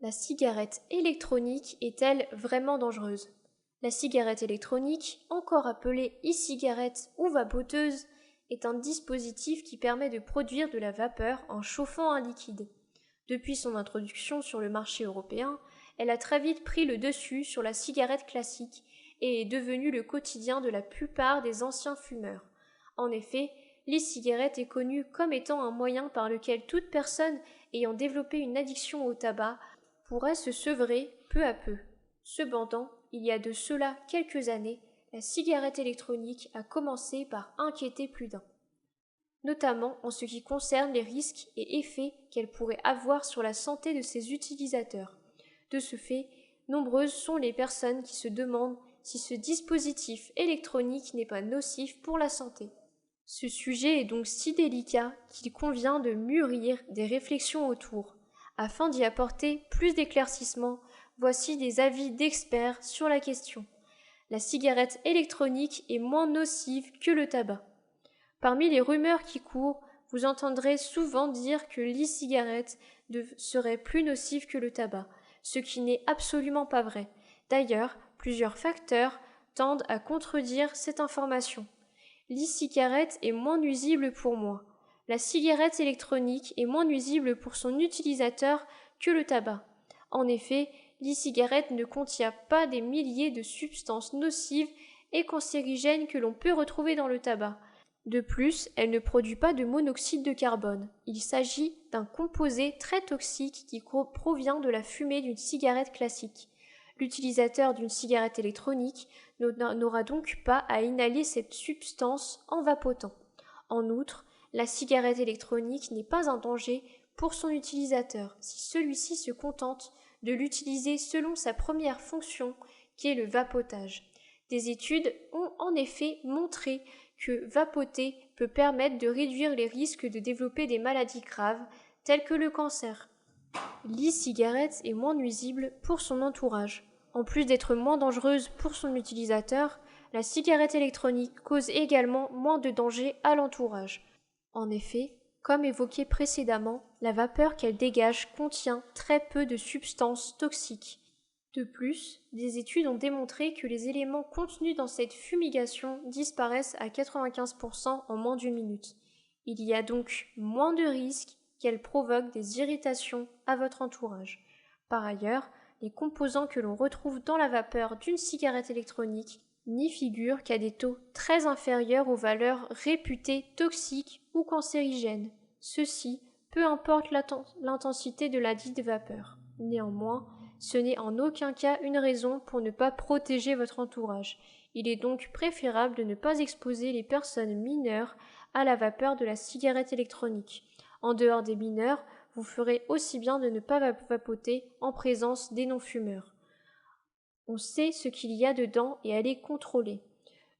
La cigarette électronique est-elle vraiment dangereuse? La cigarette électronique, encore appelée e-cigarette ou vapoteuse, est un dispositif qui permet de produire de la vapeur en chauffant un liquide. Depuis son introduction sur le marché européen, elle a très vite pris le dessus sur la cigarette classique et est devenue le quotidien de la plupart des anciens fumeurs. En effet, l'e-cigarette est connue comme étant un moyen par lequel toute personne ayant développé une addiction au tabac pourrait se sevrer peu à peu. Cependant, il y a de cela quelques années, la cigarette électronique a commencé par inquiéter plus d'un, notamment en ce qui concerne les risques et effets qu'elle pourrait avoir sur la santé de ses utilisateurs. De ce fait, nombreuses sont les personnes qui se demandent si ce dispositif électronique n'est pas nocif pour la santé. Ce sujet est donc si délicat qu'il convient de mûrir des réflexions autour. Afin d'y apporter plus d'éclaircissements, voici des avis d'experts sur la question. La cigarette électronique est moins nocive que le tabac. Parmi les rumeurs qui courent, vous entendrez souvent dire que l'e-cigarette serait plus nocive que le tabac, ce qui n'est absolument pas vrai. D'ailleurs, plusieurs facteurs tendent à contredire cette information. L'e-cigarette est moins nuisible pour moi. La cigarette électronique est moins nuisible pour son utilisateur que le tabac. En effet, l'e-cigarette ne contient pas des milliers de substances nocives et cancérigènes que l'on peut retrouver dans le tabac. De plus, elle ne produit pas de monoxyde de carbone. Il s'agit d'un composé très toxique qui provient de la fumée d'une cigarette classique. L'utilisateur d'une cigarette électronique n'aura donc pas à inhaler cette substance en vapotant. En outre, la cigarette électronique n'est pas un danger pour son utilisateur si celui-ci se contente de l'utiliser selon sa première fonction qui est le vapotage. Des études ont en effet montré que vapoter peut permettre de réduire les risques de développer des maladies graves telles que le cancer. L'e-cigarette est moins nuisible pour son entourage. En plus d'être moins dangereuse pour son utilisateur, la cigarette électronique cause également moins de danger à l'entourage. En effet, comme évoqué précédemment, la vapeur qu'elle dégage contient très peu de substances toxiques. De plus, des études ont démontré que les éléments contenus dans cette fumigation disparaissent à 95% en moins d'une minute. Il y a donc moins de risques qu'elle provoque des irritations à votre entourage. Par ailleurs, les composants que l'on retrouve dans la vapeur d'une cigarette électronique n'y figurent qu'à des taux très inférieurs aux valeurs réputées toxiques ou cancérigènes. Ceci, peu importe l'intensité de la dite vapeur. Néanmoins, ce n'est en aucun cas une raison pour ne pas protéger votre entourage. Il est donc préférable de ne pas exposer les personnes mineures à la vapeur de la cigarette électronique. En dehors des mineurs, vous ferez aussi bien de ne pas vapoter en présence des non-fumeurs. On sait ce qu'il y a dedans et elle est contrôlée.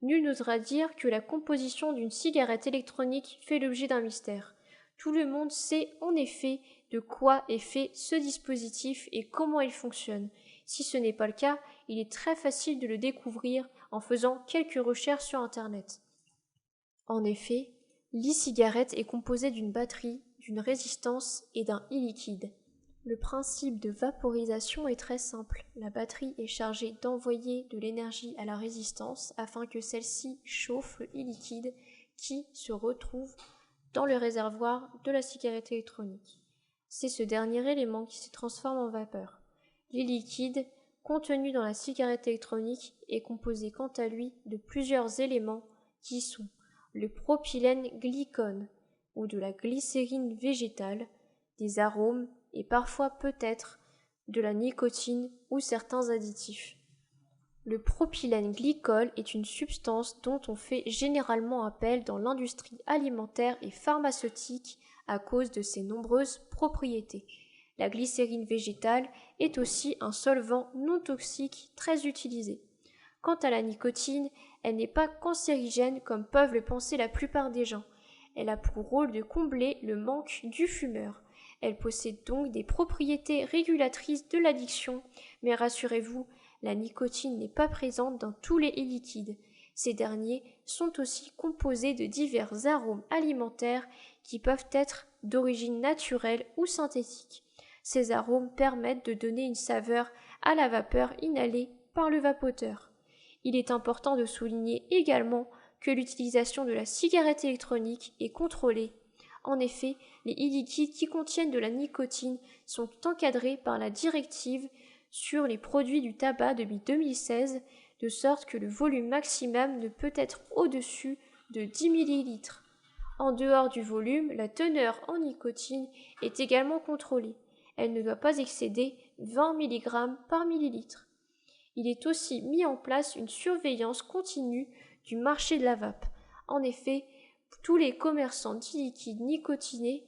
Nul n'osera dire que la composition d'une cigarette électronique fait l'objet d'un mystère. Tout le monde sait en effet de quoi est fait ce dispositif et comment il fonctionne. Si ce n'est pas le cas, il est très facile de le découvrir en faisant quelques recherches sur Internet. En effet, l'e-cigarette est composée d'une batterie, d'une résistance et d'un e-liquide. Le principe de vaporisation est très simple. La batterie est chargée d'envoyer de l'énergie à la résistance afin que celle-ci chauffe le e-liquide qui se retrouve dans le réservoir de la cigarette électronique. C'est ce dernier élément qui se transforme en vapeur. L'e-liquide contenu dans la cigarette électronique est composé quant à lui de plusieurs éléments qui sont le propylène glycone ou de la glycérine végétale, des arômes et parfois peut-être de la nicotine ou certains additifs. Le propylène glycol est une substance dont on fait généralement appel dans l'industrie alimentaire et pharmaceutique à cause de ses nombreuses propriétés. La glycérine végétale est aussi un solvant non toxique très utilisé. Quant à la nicotine, elle n'est pas cancérigène comme peuvent le penser la plupart des gens. Elle a pour rôle de combler le manque du fumeur. Elle possède donc des propriétés régulatrices de l'addiction, mais rassurez-vous, la nicotine n'est pas présente dans tous les e-liquides. Ces derniers sont aussi composés de divers arômes alimentaires qui peuvent être d'origine naturelle ou synthétique. Ces arômes permettent de donner une saveur à la vapeur inhalée par le vapoteur. Il est important de souligner également que l'utilisation de la cigarette électronique est contrôlée. En effet, les e-liquides qui contiennent de la nicotine sont encadrés par la directive sur les produits du tabac depuis 2016, de sorte que le volume maximum ne peut être au-dessus de 10 ml. En dehors du volume, la teneur en nicotine est également contrôlée. Elle ne doit pas excéder 20 mg par millilitre. Il est aussi mis en place une surveillance continue du marché de la vape. En effet, tous les commerçants d'e-liquides nicotinés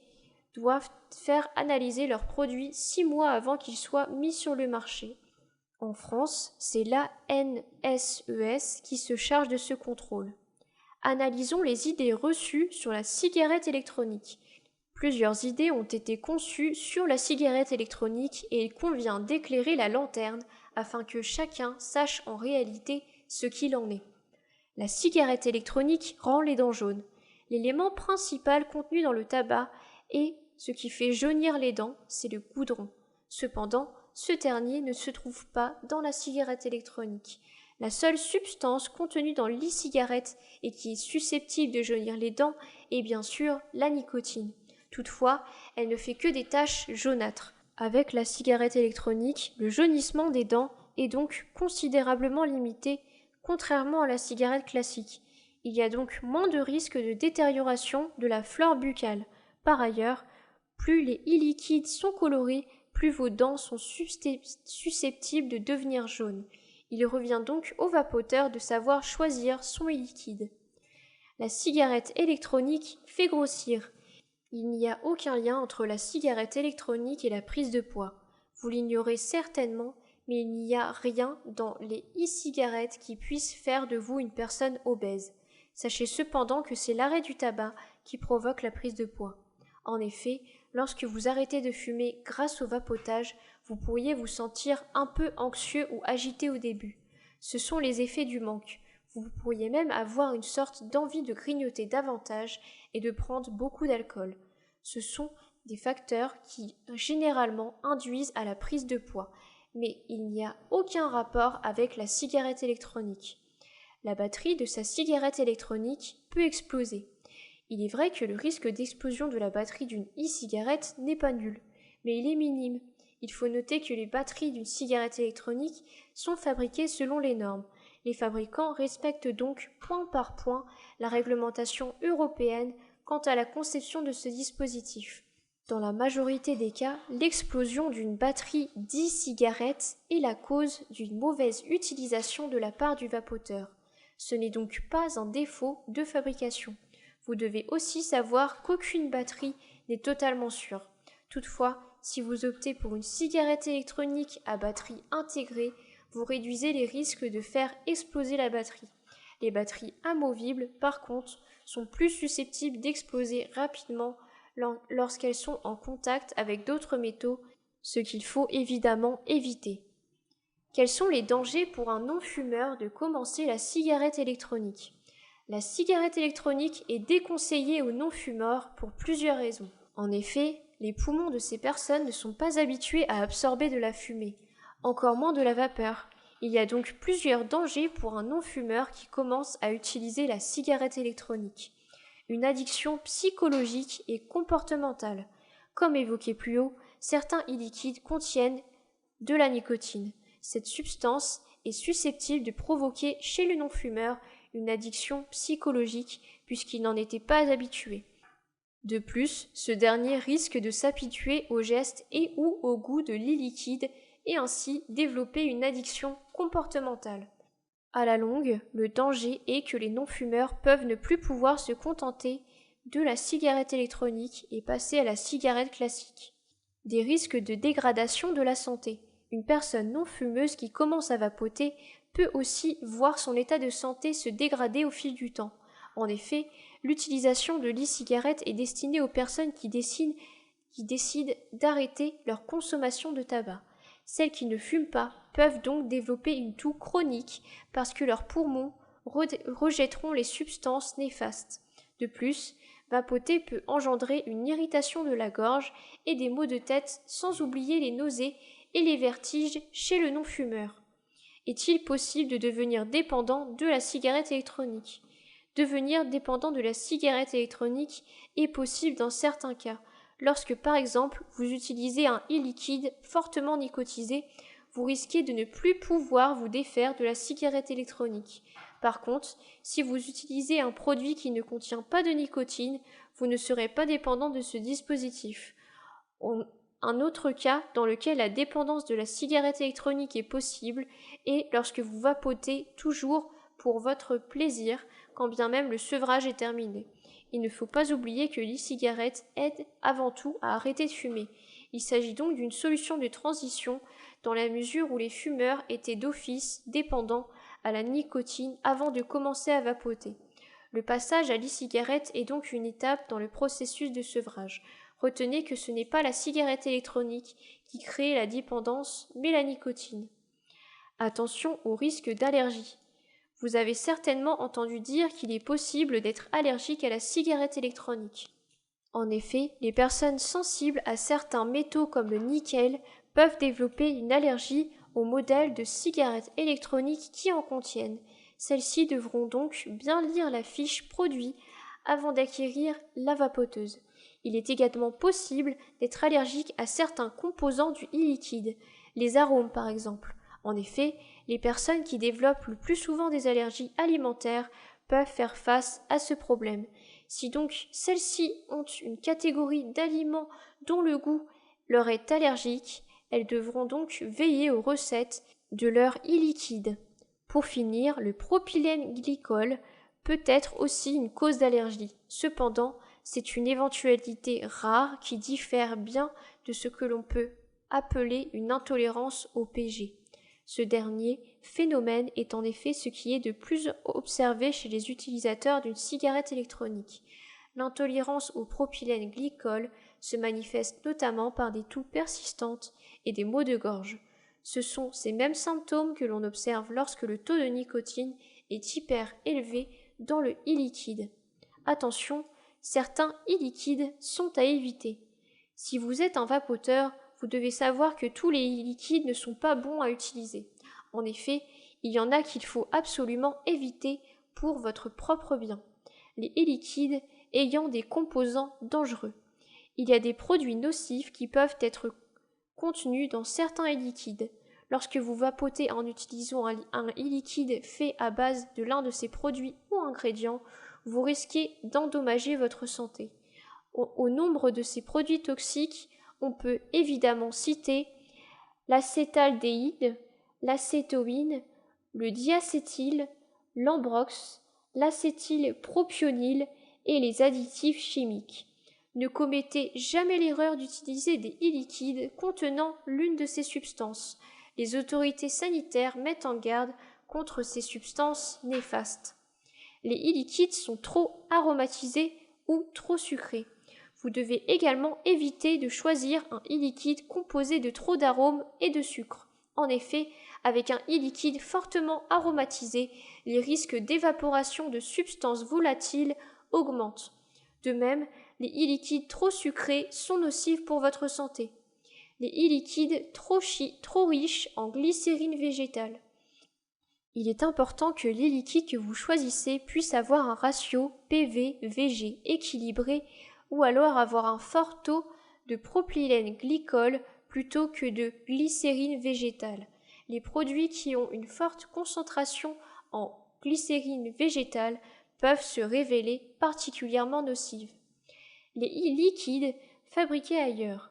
doivent faire analyser leurs produits 6 mois avant qu'ils soient mis sur le marché. En France, c'est l'ANSES qui se charge de ce contrôle. Analysons les idées reçues sur la cigarette électronique. Plusieurs idées ont été conçues sur la cigarette électronique et il convient d'éclairer la lanterne afin que chacun sache en réalité ce qu'il en est. La cigarette électronique rend les dents jaunes. L'élément principal contenu dans le tabac et ce qui fait jaunir les dents, c'est le goudron. Cependant, ce dernier ne se trouve pas dans la cigarette électronique. La seule substance contenue dans l'e-cigarette et qui est susceptible de jaunir les dents est bien sûr la nicotine. Toutefois, elle ne fait que des taches jaunâtres. Avec la cigarette électronique, le jaunissement des dents est donc considérablement limité, contrairement à la cigarette classique. Il y a donc moins de risques de détérioration de la flore buccale. Par ailleurs, plus les e-liquides sont colorés, plus vos dents sont susceptibles de devenir jaunes. Il revient donc au vapoteur de savoir choisir son e-liquide. La cigarette électronique fait grossir. Il n'y a aucun lien entre la cigarette électronique et la prise de poids. Vous l'ignorez certainement, mais il n'y a rien dans les e-cigarettes qui puisse faire de vous une personne obèse. Sachez cependant que c'est l'arrêt du tabac qui provoque la prise de poids. En effet, lorsque vous arrêtez de fumer grâce au vapotage, vous pourriez vous sentir un peu anxieux ou agité au début. Ce sont les effets du manque. Vous pourriez même avoir une sorte d'envie de grignoter davantage et de prendre beaucoup d'alcool. Ce sont des facteurs qui généralement induisent à la prise de poids, mais il n'y a aucun rapport avec la cigarette électronique. La batterie de sa cigarette électronique peut exploser. Il est vrai que le risque d'explosion de la batterie d'une e-cigarette n'est pas nul, mais il est minime. Il faut noter que les batteries d'une cigarette électronique sont fabriquées selon les normes. Les fabricants respectent donc point par point la réglementation européenne quant à la conception de ce dispositif. Dans la majorité des cas, l'explosion d'une batterie d'e-cigarette est la cause d'une mauvaise utilisation de la part du vapoteur. Ce n'est donc pas un défaut de fabrication. Vous devez aussi savoir qu'aucune batterie n'est totalement sûre. Toutefois, si vous optez pour une cigarette électronique à batterie intégrée, vous réduisez les risques de faire exploser la batterie. Les batteries amovibles, par contre, sont plus susceptibles d'exploser rapidement lorsqu'elles sont en contact avec d'autres métaux, ce qu'il faut évidemment éviter. Quels sont les dangers pour un non-fumeur de commencer la cigarette électronique ? La cigarette électronique est déconseillée aux non-fumeurs pour plusieurs raisons. En effet, les poumons de ces personnes ne sont pas habitués à absorber de la fumée, encore moins de la vapeur. Il y a donc plusieurs dangers pour un non-fumeur qui commence à utiliser la cigarette électronique. Une addiction psychologique et comportementale. Comme évoqué plus haut, certains e-liquides contiennent de la nicotine. Cette substance est susceptible de provoquer chez le non-fumeur une addiction psychologique puisqu'il n'en était pas habitué. De plus, ce dernier risque de s'habituer aux gestes et ou au goût de l'e-liquide et ainsi développer une addiction comportementale. À la longue, le danger est que les non-fumeurs peuvent ne plus pouvoir se contenter de la cigarette électronique et passer à la cigarette classique. Des risques de dégradation de la santé. Une personne non fumeuse qui commence à vapoter peut aussi voir son état de santé se dégrader au fil du temps. En effet, l'utilisation de l'e-cigarette est destinée aux personnes qui décident d'arrêter leur consommation de tabac. Celles qui ne fument pas peuvent donc développer une toux chronique parce que leurs poumons rejetteront les substances néfastes. De plus, Vapoter peut engendrer une irritation de la gorge et des maux de tête, sans oublier les nausées et les vertiges chez le non-fumeur. Est-il possible de devenir dépendant de la cigarette électronique? Devenir dépendant de la cigarette électronique est possible dans certains cas. Lorsque par exemple vous utilisez un e-liquide fortement nicotisé, vous risquez de ne plus pouvoir vous défaire de la cigarette électronique. Par contre, si vous utilisez un produit qui ne contient pas de nicotine, vous ne serez pas dépendant de ce dispositif. Un autre cas dans lequel la dépendance de la cigarette électronique est possible est lorsque vous vapotez toujours pour votre plaisir, quand bien même le sevrage est terminé. Il ne faut pas oublier que l'e-cigarette aide avant tout à arrêter de fumer. Il s'agit donc d'une solution de transition dans la mesure où les fumeurs étaient d'office dépendants à la nicotine avant de commencer à vapoter. Le passage à l'e-cigarette est donc une étape dans le processus de sevrage. Retenez que ce n'est pas la cigarette électronique qui crée la dépendance, mais la nicotine. Attention au risque d'allergie. Vous avez certainement entendu dire qu'il est possible d'être allergique à la cigarette électronique. En effet, les personnes sensibles à certains métaux comme le nickel peuvent développer une allergie aux modèles de cigarettes électroniques qui en contiennent. Celles-ci devront donc bien lire la fiche produit avant d'acquérir la vapoteuse. Il est également possible d'être allergique à certains composants du e-liquide, les arômes par exemple. En effet, les personnes qui développent le plus souvent des allergies alimentaires peuvent faire face à ce problème. Si donc celles-ci ont une catégorie d'aliments dont le goût leur est allergique, elles devront donc veiller aux recettes de leur e-liquide. Pour finir, le propylène glycol peut être aussi une cause d'allergie. Cependant, c'est une éventualité rare qui diffère bien de ce que l'on peut appeler une intolérance au PG. Ce dernier phénomène est en effet ce qui est de plus observé chez les utilisateurs d'une cigarette électronique. L'intolérance au propylène glycol se manifeste notamment par des toux persistantes et des maux de gorge. Ce sont ces mêmes symptômes que l'on observe lorsque le taux de nicotine est hyper élevé dans le e-liquide. Attention, certains e-liquides sont à éviter. Si vous êtes un vapoteur, vous devez savoir que tous les e-liquides ne sont pas bons à utiliser. En effet, il y en a qu'il faut absolument éviter pour votre propre bien. Les e-liquides ayant des composants dangereux. Il y a des produits nocifs qui peuvent être contenus dans certains e-liquides. Lorsque vous vapotez en utilisant un e-liquide fait à base de l'un de ces produits ou ingrédients, vous risquez d'endommager votre santé. Au nombre de ces produits toxiques, on peut évidemment citer l'acétaldéhyde, l'acétoïne, le diacétyl, l'ambrox, l'acétylpropionil et les additifs chimiques. Ne commettez jamais l'erreur d'utiliser des e-liquides contenant l'une de ces substances. Les autorités sanitaires mettent en garde contre ces substances néfastes. Les e-liquides sont trop aromatisés ou trop sucrés. Vous devez également éviter de choisir un e-liquide composé de trop d'arômes et de sucre. En effet, avec un e-liquide fortement aromatisé, les risques d'évaporation de substances volatiles augmentent. De même, les e-liquides trop sucrés sont nocifs pour votre santé. Les e-liquides trop riches en glycérine végétale. Il est important que l'e-liquide que vous choisissez puisse avoir un ratio PV-VG équilibré ou alors avoir un fort taux de propylène glycol plutôt que de glycérine végétale. Les produits qui ont une forte concentration en glycérine végétale peuvent se révéler particulièrement nocives. Les e-liquides fabriqués ailleurs.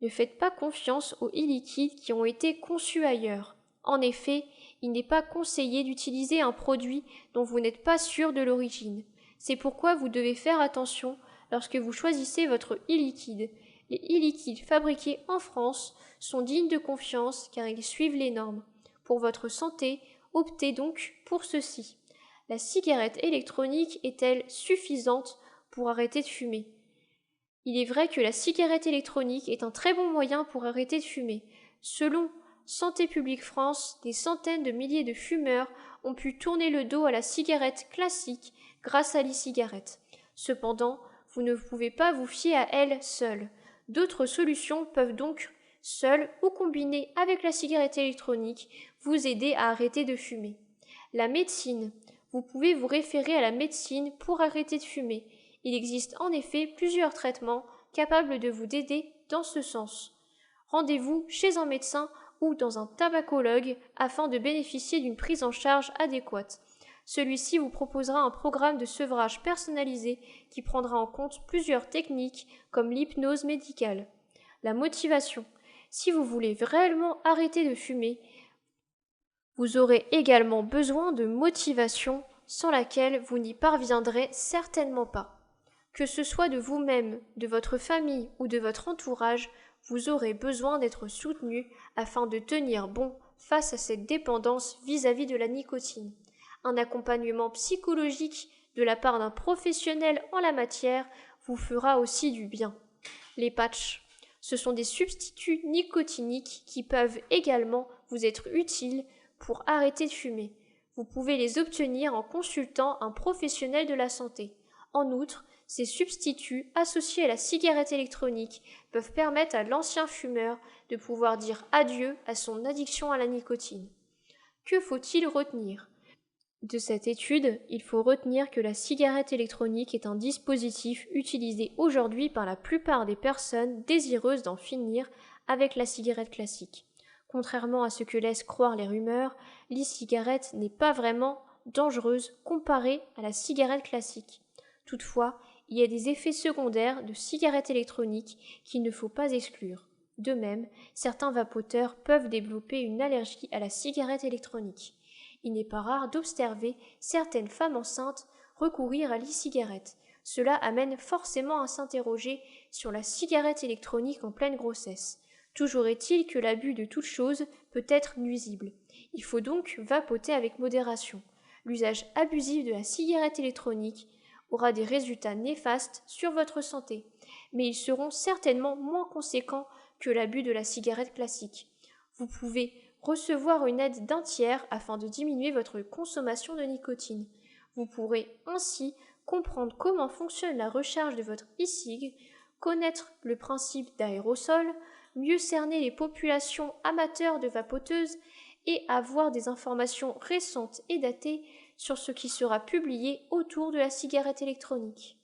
Ne faites pas confiance aux e-liquides qui ont été conçus ailleurs. En effet, il n'est pas conseillé d'utiliser un produit dont vous n'êtes pas sûr de l'origine. C'est pourquoi vous devez faire attention lorsque vous choisissez votre e-liquide. Les e-liquides fabriqués en France sont dignes de confiance car ils suivent les normes. Pour votre santé, optez donc pour ceci. La cigarette électronique est-elle suffisante pour arrêter de fumer ? Il est vrai que la cigarette électronique est un très bon moyen pour arrêter de fumer. Selon Santé publique France, des centaines de milliers de fumeurs ont pu tourner le dos à la cigarette classique grâce à l'e-cigarette. Cependant, vous ne pouvez pas vous fier à elle seule. D'autres solutions peuvent donc, seules ou combinées avec la cigarette électronique, vous aider à arrêter de fumer. La médecine. Vous pouvez vous référer à la médecine pour arrêter de fumer. Il existe en effet plusieurs traitements capables de vous aider dans ce sens. Rendez-vous chez un médecin ou dans un tabacologue afin de bénéficier d'une prise en charge adéquate. Celui-ci vous proposera un programme de sevrage personnalisé qui prendra en compte plusieurs techniques comme l'hypnose médicale. La motivation. Si vous voulez réellement arrêter de fumer, vous aurez également besoin de motivation sans laquelle vous n'y parviendrez certainement pas. Que ce soit de vous-même, de votre famille ou de votre entourage, vous aurez besoin d'être soutenu afin de tenir bon face à cette dépendance vis-à-vis de la nicotine. Un accompagnement psychologique de la part d'un professionnel en la matière vous fera aussi du bien. Les patchs. Ce sont des substituts nicotiniques qui peuvent également vous être utiles pour arrêter de fumer. Vous pouvez les obtenir en consultant un professionnel de la santé. En outre, ces substituts associés à la cigarette électronique peuvent permettre à l'ancien fumeur de pouvoir dire adieu à son addiction à la nicotine. Que faut-il retenir ? De cette étude, il faut retenir que la cigarette électronique est un dispositif utilisé aujourd'hui par la plupart des personnes désireuses d'en finir avec la cigarette classique. Contrairement à ce que laissent croire les rumeurs, l'e-cigarette n'est pas vraiment dangereuse comparée à la cigarette classique. Toutefois, il y a des effets secondaires de cigarettes électroniques qu'il ne faut pas exclure. De même, certains vapoteurs peuvent développer une allergie à la cigarette électronique. Il n'est pas rare d'observer certaines femmes enceintes recourir à l'e-cigarette. Cela amène forcément à s'interroger sur la cigarette électronique en pleine grossesse. Toujours est-il que l'abus de toute chose peut être nuisible. Il faut donc vapoter avec modération. L'usage abusif de la cigarette électronique aura des résultats néfastes sur votre santé, mais ils seront certainement moins conséquents que l'abus de la cigarette classique. Vous pouvez recevoir une aide d'un tiers afin de diminuer votre consommation de nicotine. Vous pourrez ainsi comprendre comment fonctionne la recharge de votre e-cig, connaître le principe d'aérosol, mieux cerner les populations amateurs de vapoteuses et avoir des informations récentes et datées sur ce qui sera publié autour de la cigarette électronique.